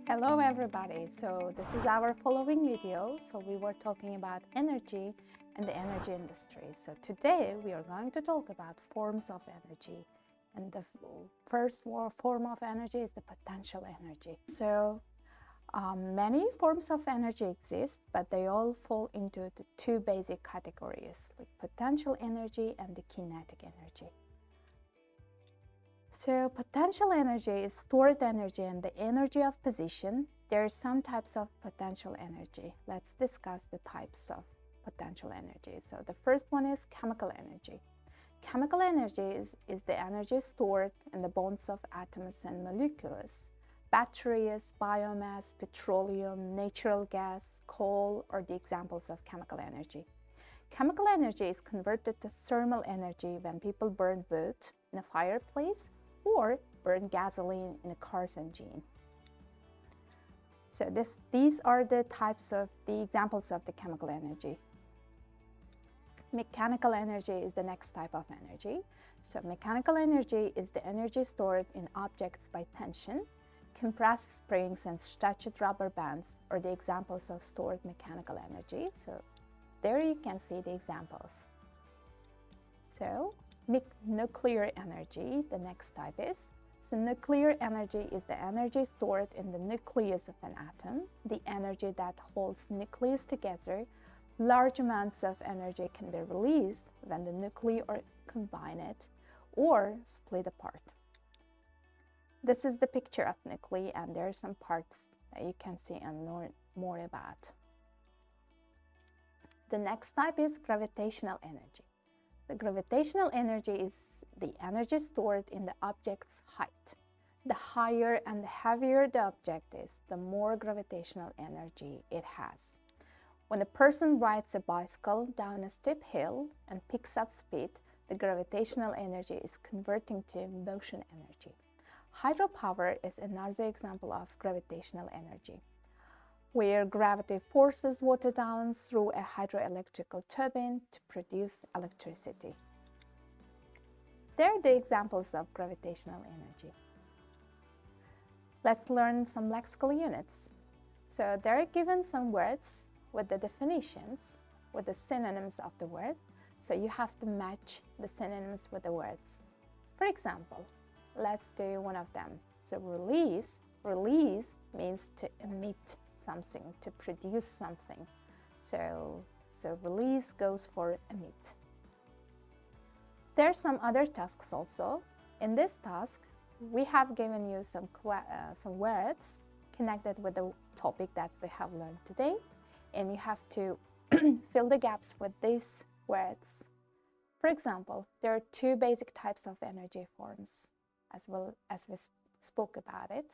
Hello everybody, so this is our following video. So we were talking about energy and the energy industry. So today we are going to talk about forms of energy, and the first form of energy is the potential energy. So many forms of energy exist, but they all fall into the two basic categories, like potential energy and the kinetic energy. So potential energy is stored energy and the energy of position. There are some types of potential energy. Let's discuss the types of potential energy. So the first one is chemical energy. Chemical energy is the energy stored in the bonds of atoms and molecules. Batteries, biomass, petroleum, natural gas, coal are the examples of chemical energy. Chemical energy is converted to thermal energy when people burn wood in a fireplace or burn gasoline in a car's engine. So these are the examples of the chemical energy. Mechanical energy is the next type of energy. So mechanical energy is the energy stored in objects by tension. Compressed springs and stretched rubber bands are the examples of stored mechanical energy. So there you can see the examples. So nuclear energy, the next type is. So nuclear energy is the energy stored in the nucleus of an atom, the energy that holds nucleus together. Large amounts of energy can be released when the nuclei are combined or split apart. This is the picture of nuclei, and there are some parts that you can see and learn more about. The next type is gravitational energy. The gravitational energy is the energy stored in the object's height. The higher and the heavier the object is, the more gravitational energy it has. When a person rides a bicycle down a steep hill and picks up speed, the gravitational energy is converting to motion energy. Hydropower is another example of gravitational energy, where gravity forces water down through a hydroelectrical turbine to produce electricity. There are the examples of gravitational energy. Let's learn some lexical units. So there are given some words with the definitions, with the synonyms of the word. So you have to match the synonyms with the words. For example, let's do one of them. So release means to emit something, to produce something. So release goes for emit. There are some other tasks also. In this task, we have given you some words connected with the topic that we have learned today, and you have to fill the gaps with these words. For example, there are two basic types of energy forms, as well as we spoke about it.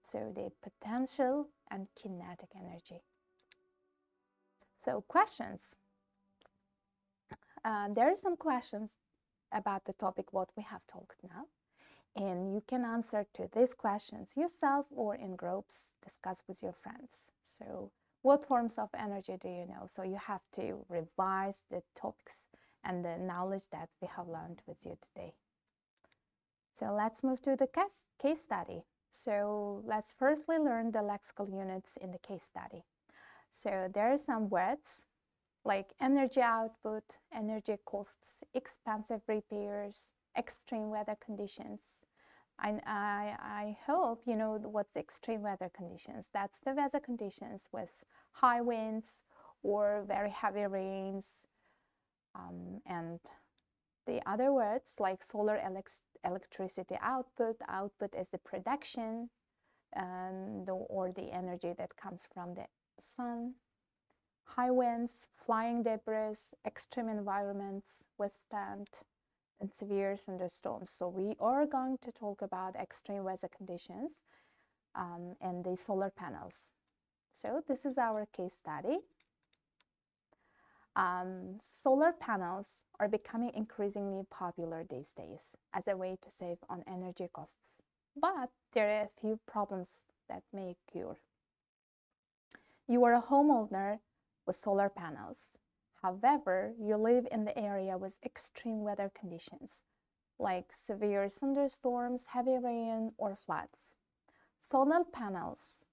So the potential and kinetic energy. So questions. There are some questions about the topic what we have talked now, and you can answer to these questions yourself or in groups, discuss with your friends. So what forms of energy do you know? So you have to revise the topics and the knowledge that we have learned with you today. So let's move to the case study. So let's firstly learn the lexical units in the case study. So there are some words like energy output, energy costs, expensive repairs, extreme weather conditions. I hope you know what's extreme weather conditions. That's the weather conditions with high winds or very heavy rains. And the other words like solar electricity output is the production or the energy that comes from the sun. High winds, flying debris, extreme environments withstand and severe thunderstorms. So we are going to talk about extreme weather conditions and the solar panels. So this is our case study. Solar panels are becoming increasingly popular these days as a way to save on energy costs. But there are a few problems that may occur. You are a homeowner with solar panels. However, you live in the area with extreme weather conditions, like severe thunderstorms, heavy rain, or floods. Solar panels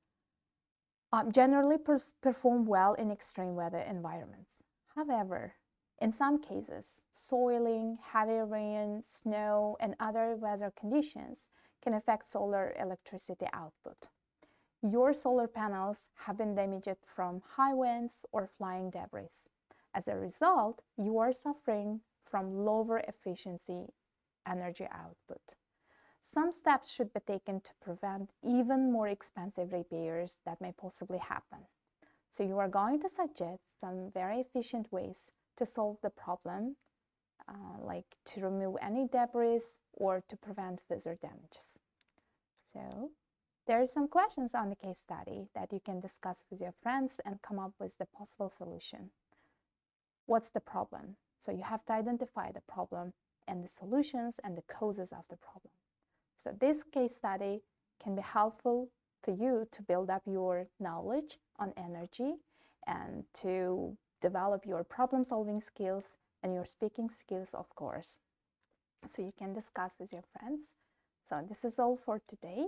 generally perform well in extreme weather environments. However, in some cases, soiling, heavy rain, snow, and other weather conditions can affect solar electricity output. Your solar panels have been damaged from high winds or flying debris. As a result, you are suffering from lower efficiency energy output. Some steps should be taken to prevent even more expensive repairs that may possibly happen. So you are going to suggest some very efficient ways to solve the problem, like to remove any debris or to prevent further damages. So there are some questions on the case study that you can discuss with your friends and come up with the possible solution. What's the problem? So you have to identify the problem and the solutions and the causes of the problem. So this case study can be helpful for you to build up your knowledge on energy and to develop your problem-solving skills and your speaking skills, of course. So you can discuss with your friends. So this is all for today.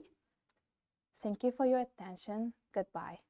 Thank you for your attention. Goodbye.